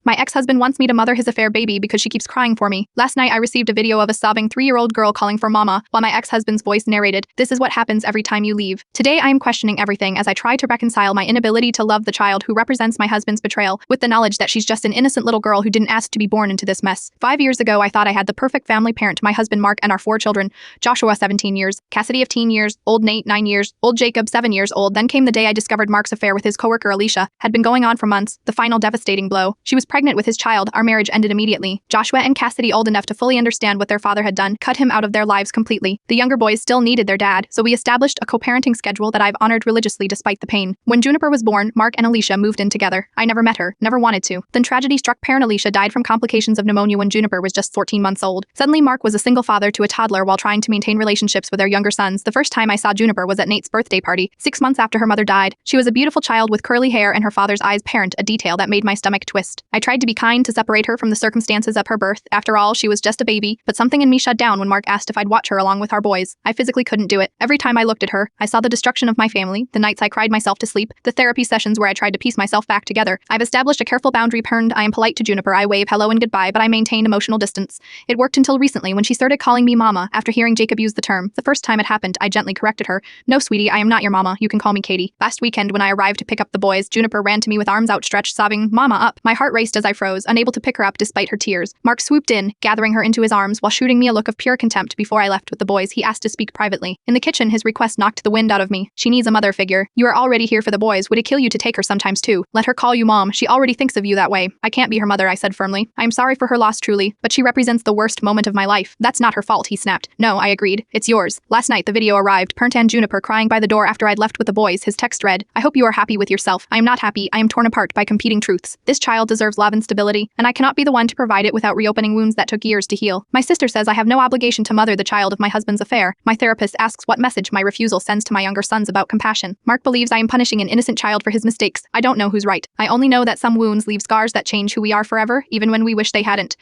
My ex-husband wants me to mother his affair baby because she keeps crying for me. Last night I received a video of a sobbing 3-year-old girl calling for mama, while my ex-husband's voice narrated, "This is what happens every time you leave." Today I am questioning everything as I try to reconcile my inability to love the child who represents my husband's betrayal with the knowledge that she's just an innocent little girl who didn't ask to be born into this mess. 5 years ago I thought I had the perfect family parent, my husband Mark and our 4 children, Joshua 17 years, Cassidy of 10 years, old Nate 9 years, old Jacob 7 years old. Then came the day I discovered Mark's affair with his coworker Alicia had been going on for months, the final devastating blow. She was pregnant with his child. Our marriage ended immediately. Joshua and Cassidy, old enough to fully understand what their father had done, cut him out of their lives completely. The younger boys still needed their dad, so we established a co-parenting schedule that I've honored religiously despite the pain. When Juniper was born, Mark and Alicia moved in together. I never met her, never wanted to. Then tragedy struck. Parent Alicia died from complications of pneumonia when Juniper was just 14 months old. Suddenly Mark was a single father to a toddler while trying to maintain relationships with their younger sons. The first time I saw Juniper was at Nate's birthday party, 6 months after her mother died. She was a beautiful child with curly hair and her father's eyes parent, a detail that made my stomach twist. I tried to be kind to separate her from the circumstances of her birth. After all, she was just a baby, but something in me shut down when Mark asked if I'd watch her along with our boys. I physically couldn't do it. Every time I looked at her, I saw the destruction of my family, the nights I cried myself to sleep, the therapy sessions where I tried to piece myself back together. I've established a careful boundary. I am polite to Juniper. I wave hello and goodbye, but I maintain emotional distance. It worked until recently when she started calling me mama after hearing Jacob use the term. The first time it happened, I gently corrected her. "No, sweetie, I am not your mama. You can call me Katie." Last weekend, when I arrived to pick up the boys, Juniper ran to me with arms outstretched, sobbing, "Mama, up." My heart raced as I froze, unable to pick her up despite her tears. Mark swooped in, gathering her into his arms while shooting me a look of pure contempt. Before I left with the boys, he asked to speak privately. In the kitchen, his request knocked the wind out of me. "She needs a mother figure. You are already here for the boys. Would it kill you to take her sometimes too? Let her call you mom. She already thinks of you that way." "I can't be her mother," I said firmly. "I am sorry for her loss truly, but she represents the worst moment of my life." "That's not her fault," he snapped. "No," I agreed. "It's yours." Last night the video arrived, Pernt and Juniper crying by the door after I'd left with the boys. His text read, "I hope you are happy with yourself. I am not happy. I am torn apart by competing truths. This child deserves love and stability, and I cannot be the one to provide it without reopening wounds that took years to heal. My sister says I have no obligation to mother the child of my husband's affair. My therapist asks what message my refusal sends to my younger sons about compassion. Mark believes I am punishing an innocent child for his mistakes. I don't know who's right. I only know that some wounds leave scars that change who we are forever, even when we wish they hadn't."